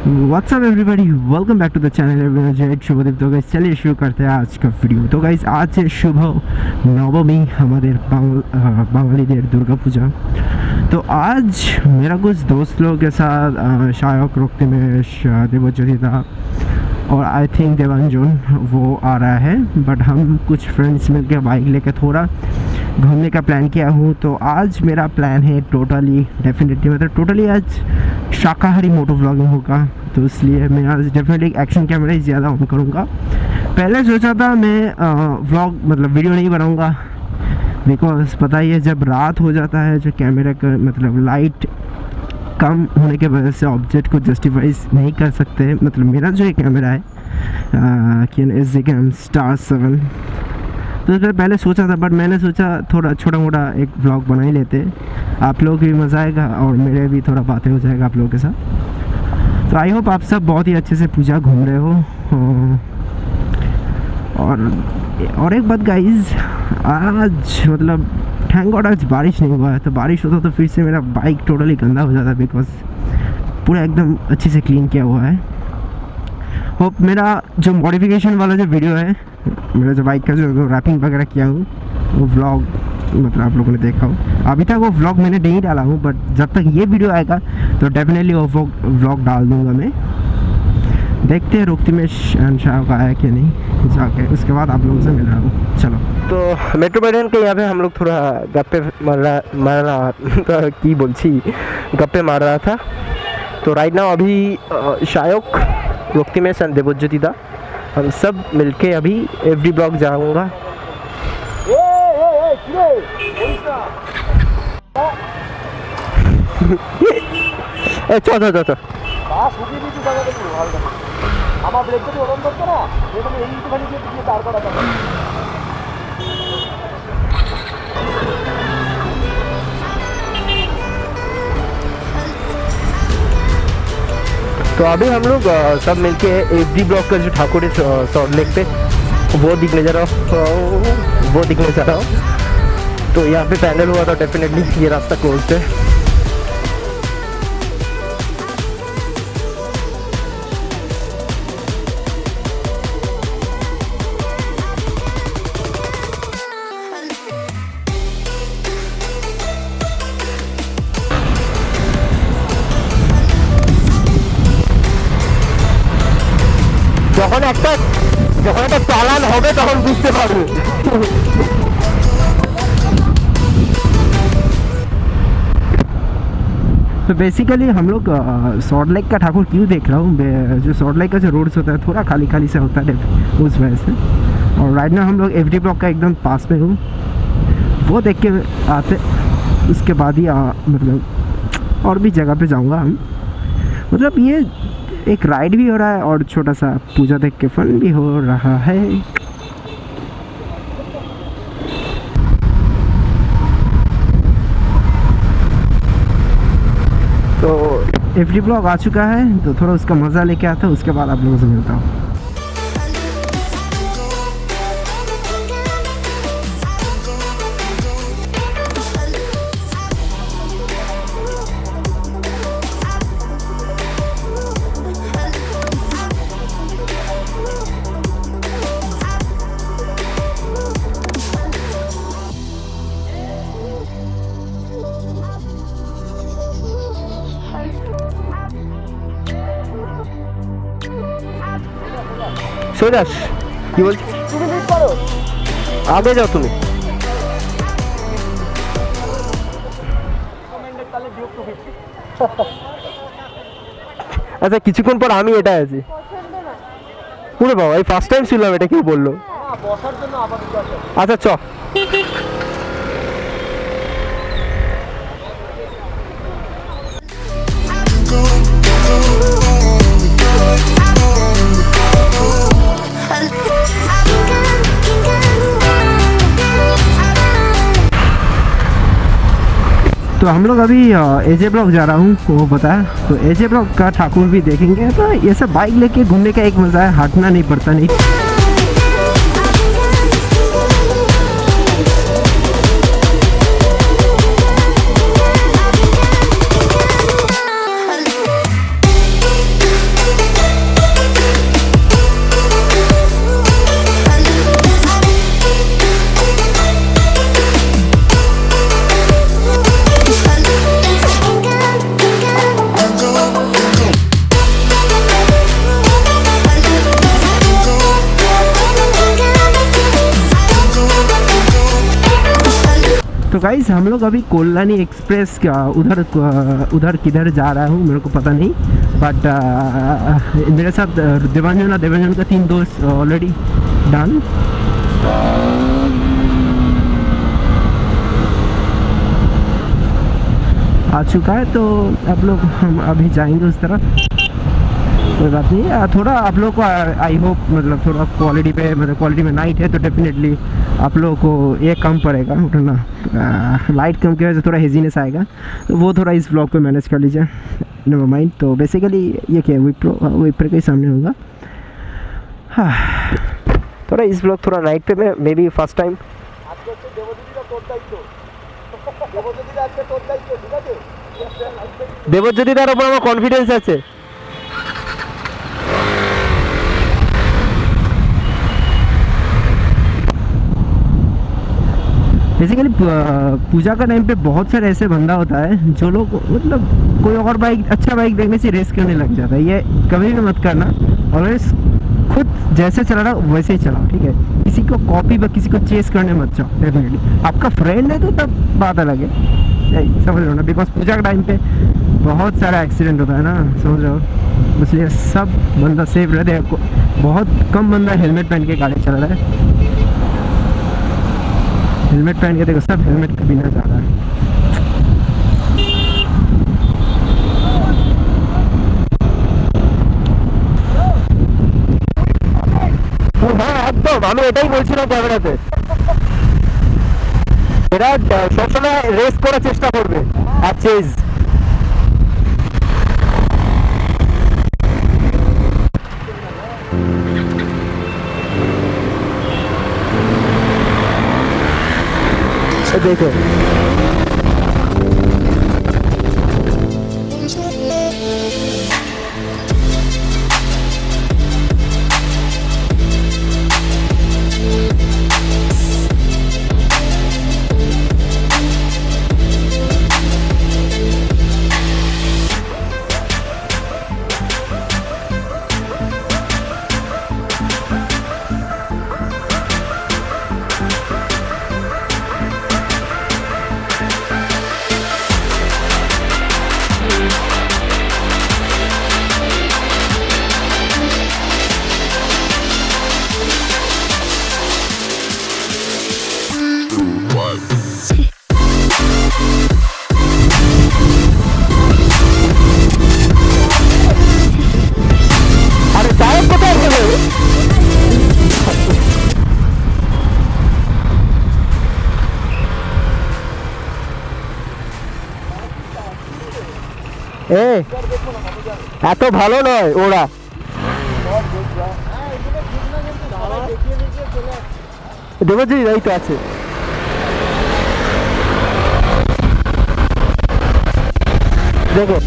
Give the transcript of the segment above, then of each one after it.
WhatsApp everybody, welcome back to the channel Jai Shubhdeep. तो guys चलिए शुरू करते हैं आज का वीडियो। तो गाइस आज से शुभ नवमी हमारे बांगालीদের दुर्गा पूजा। तो आज मेरा कुछ दोस्त लोग के साथ शायक रक्तिमेश देवज्योतिदा और आई थिंक देवांजन वो आ रहा है, बट हम कुछ फ्रेंड्स मिलकर बाइक लेकर थोड़ा घूमने का प्लान किया हूँ। तो आज मेरा प्लान है डेफिनेटली मतलब टोटली आज शाकाहारी मोटो व्लॉगिंग होगा। तो इसलिए मैं आज डेफिनेटली एक्शन कैमरा ही ज़्यादा ऑन करूँगा। पहले सोचा था मैं व्लॉग मतलब वीडियो नहीं बनाऊँगा, बिकॉज पता ही है जब रात हो जाता है जो कैमरे का मतलब लाइट कम होने के वजह से ऑब्जेक्ट को जस्टिफाइज नहीं कर सकते। मतलब मेरा जो ये कैमरा है Star 7, तो फिर पहले सोचा था, बट मैंने सोचा थोड़ा छोटा मोटा एक व्लॉग बना ही लेते, आप लोग भी मज़ा आएगा और मेरे भी थोड़ा बातें हो जाएगा आप लोगों के साथ। तो आई होप आप सब बहुत ही अच्छे से पूजा घूम रहे हो। और एक बात गाइज, आज मतलब थैंक गॉड आज बारिश नहीं हुआ है। तो बारिश होता तो फिर से मेरा बाइक टोटली गंदा हो जाता, बिकॉज पूरा एकदम अच्छे से क्लीन किया हुआ है। होप मेरा जो मॉडिफिकेशन वाला जो वीडियो है, मेरा जो बाइक का जो रैपिंग वगैरह किया हूँ वो व्लॉग मतलब आप लोगों ने देखा हो। अभी तक वो व्लॉग मैंने नहीं डाला हूँ, बट जब तक ये वीडियो आएगा तो डेफिनेटली वो व्लॉग डाल दूँगा मैं। देखते हैं रक्तिमेश एंड शाह आया कि नहीं जाके, उसके बाद आप लोगों से मिल रहा हूँ। चलो, तो मेट्रोपोलिटन के यहाँ पे हम लोग थोड़ा गप्पे मार रहा की बोलছি गप्पे मार रहा था। तो राइट नाउ अभी शायक रक्तिमेश एंड देवज्योतिदा हम सब मिलके अभी एवरी ब्लॉक जाऊंगा। तो अभी हम लोग सब मिलके एवरी ब्लॉक का जो ठाकुर है सॉर्ट लेक पे वो दिखने जा रहा हूँ। तो यहाँ पे पैनल हुआ था, डेफिनेटली ये रास्ता क्लोज है। যখন একটা চালান হবে তখন বুঝতে পারবে। तो बेसिकली हम लोग सॉल्ट लेक का ठाकुर क्यों देख रहा हूँ, जो सॉल्ट लेक का जो रोड्स होता है थोड़ा खाली खाली से होता है उस वजह से। और राइट नाउ हम लोग एवरी ब्लॉक का एकदम पास में हूँ, वो देख के आते उसके बाद ही मतलब और भी जगह पे जाऊँगा हम। मतलब ये एक राइड भी हो रहा है और छोटा सा पूजा देख के फन भी हो रहा है। तो एवरी ब्लॉग आ चुका है, तो थोड़ा उसका मज़ा लेके आता हूँ, उसके बाद आप लोगों से मिलता हूँ। সোজাস কি বলছি, তুমি লিড করো, আগে যাও তুমি। আচ্ছা কিছুক্ষণ পর আমি এটা আছি পুরো বাবা, এই ফার্স্ট টাইম শুনলাম এটা, কেউ বললো বসার জন্য আপাতত। আচ্ছা চ। तो हम लोग अभी एजे ब्लॉक जा रहा हूँ, वो पता है। तो एजे ब्लॉक का ठाकुर भी देखेंगे। तो ये सब बाइक लेके घूमने का एक मज़ा है, हटना नहीं पड़ता नहीं। गाइस हम लोग अभी कोल्हानी एक्सप्रेस का उधर किधर जा रहा हूँ मेरे को पता नहीं, बट मेरे साथ देवांजन का 3 दोस्त ऑलरेडी डन। आ चुका है, तो आप लोग हम अभी जाएंगे उस तरफ। कोई बात नहीं, थोड़ा आप लोग को आई होप मतलब थोड़ा क्वालिटी पे, मतलब क्वालिटी में नाइट है तो डेफिनेटली आप लोगों को ये कम पड़ेगा उठना, लाइट कम की वजह से थोड़ा हेजीनेस आएगा, तो वो थोड़ा इस ब्लॉग पे मैनेज कर लीजिए, नेवर माइंड। तो बेसिकली ये क्या विप्रो के सामने होगा। हाँ, थोड़ा इस ब्लॉग थोड़ा नाइट पे मैं मे बी फर्स्ट टाइम। দেবজ্যোতিদার উপর আমার কনফিডেন্স আছে। बेसिकली पूजा का टाइम पे बहुत सारे ऐसे बंदा होता है जो लोग मतलब कोई और बाइक अच्छा बाइक देखने से रेस करने लग जाता है। ये कभी भी मत करना, और खुद जैसे चला रहा वैसे ही चलाओ, ठीक है। किसी को कॉपी व किसी को चेस करने मत जाओ। डेफिनेटली आपका फ्रेंड है तो तब बात अलग है, यही समझ रहे हो ना। बिकॉज पूजा के टाइम पे बहुत सारा एक्सीडेंट होता है ना, समझ रहे हो। इसलिए सब बंदा सेफ रहते हैं। बहुत कम बंदा हेलमेट पहन के गाड़ी चला रहा है। हेलमेट पहन के देखो, सब हेलमेट के बिना जा रहा है। হ্যাঁ একদম, আমি এটাই বলছিলাম ক্যামেরাতে। এরা সবসময় রেস করার চেষ্টা করবে আর চেজ। देखो এত ভালো নয় ওরা। দেবজি এই তো আছে। দেখো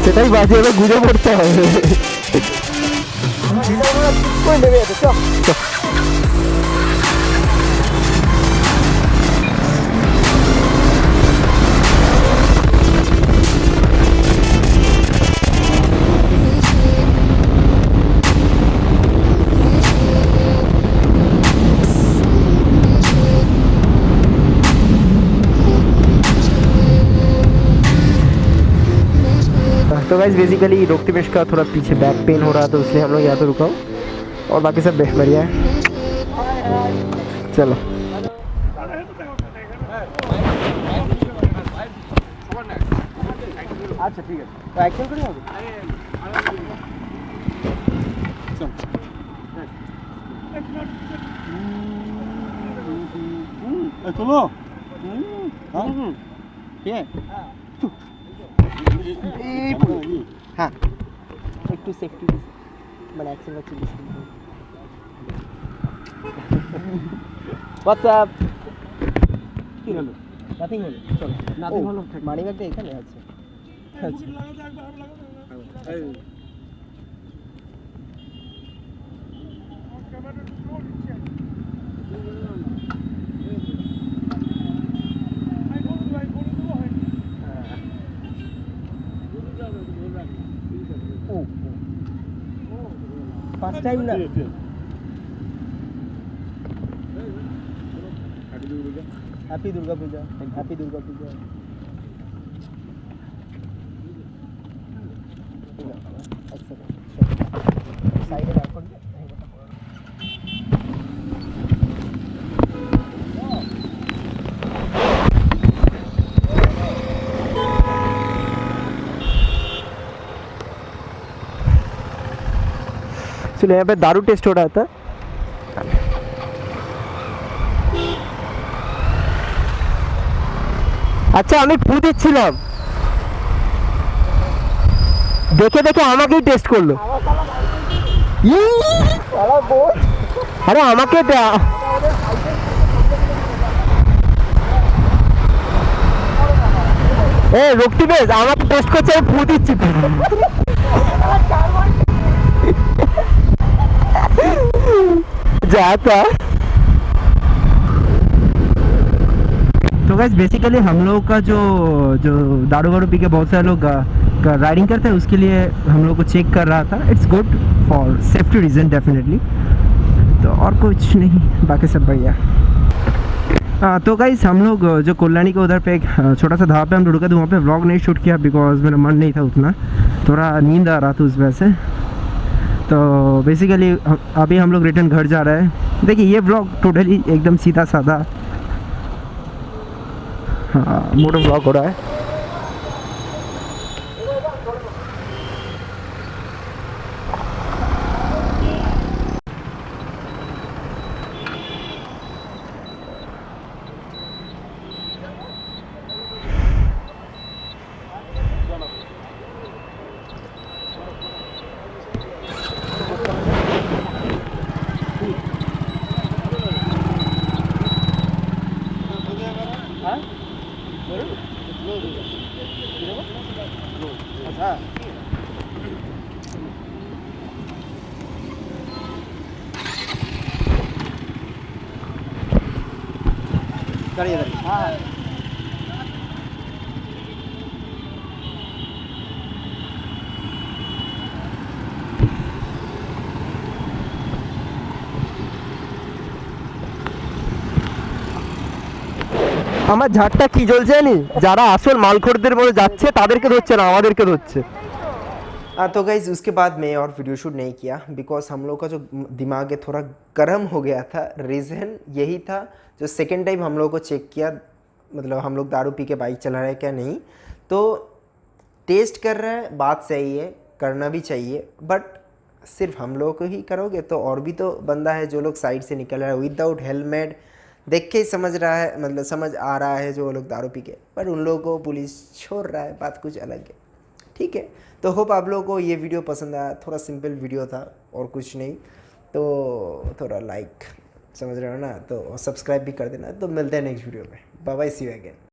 সেটাই বাজে, এবার ঘুরে পড়তে হবে। तो गाइस बेसिकली रोक्तिमेश का थोड़ा पीछे बैक पेन हो रहा था, तो इसलिए हम लोग यहाँ पे रुका हूँ, और बाकी सब बेस्ट बढ़िया है। चलो अच्छा ठीक है, तो एक्शन करिए। তোলো হ্যাঁ একটু সেফটি মানে অ্যাক্সিডেন্ট হচ্ছে হোয়াটসঅ্যাপ কি হলো নাথিং হলো চলো নাথিং হলো মানি ব্যাগটা এখানে আছে ফার্স্ট টাইম না হ্যাপি দুর্গা পূজা হ্যাপি দুর্গা পূজা সাইডে রাখুন चलो यहाँ पे दारू टेस्ट हो रहा था আচ্ছা আমি ফু দিচ্ছিলাম দেখে দেখে আমাকেই টেস্ট করলো আরে আমাকে এ রক্তি বেশ আমাকে টেস্ট করছে আমি ফু দিচ্ছি जाता तो गाइस बेसिकली हम लोग का जो दारू वारू पी के बहुत सारे लोग राइडिंग करते हैं उसके लिए हम लोग को चेक कर रहा था it's good for safety reason definitely तो और कुछ नहीं बाकी सब बढ़िया तो गाइस हम लोग जो कल्याणी के उधर पे एक छोटा सा ढाबा पे हम रुके थे वहाँ पे व्लॉग नहीं शूट किया बिकॉज मेरा मन नहीं था उतना थोड़ा नींद आ रहा था उस वजह से तो बेसिकली अभी हम लोग रिटर्न घर जा रहे हैं देखिए ये व्लॉग टोटली एकदम सीधा साधा हाँ मोटर व्लॉग हो रहा है আমার ঝাড়টা কি জ্বলছে জানি যারা আসল মালখোরদের মধ্যে যাচ্ছে তাদেরকে ধরছে না আমাদেরকে ধরছে तो गाइज उसके बाद मैं और वीडियो शूट नहीं किया बिकॉज हम लोग का जो दिमाग है थोड़ा गर्म हो गया था रीज़न यही था जो सेकेंड टाइम हम लोग को चेक किया मतलब हम लोग दारू पी के बाइक चला रहे हैं क्या नहीं तो टेस्ट कर रहा है बात सही है करना भी चाहिए बट सिर्फ हम लोग को ही करोगे तो और भी तो बंदा है जो लोग साइड से निकल रहा है विदाउट हेलमेट देख के ही समझ रहा है मतलब समझ आ रहा है जो लोग दारू पी के पर उन लोगों को पुलिस छोड़ रहा है बात कुछ अलग है ठीक है तो होप आप लोगों को ये वीडियो पसंद आया थोड़ा सिंपल वीडियो था और कुछ नहीं तो थोड़ा लाइक समझ रहे हो ना तो सब्सक्राइब भी कर देना तो मिलते हैं नेक्स्ट वीडियो में bye bye see you again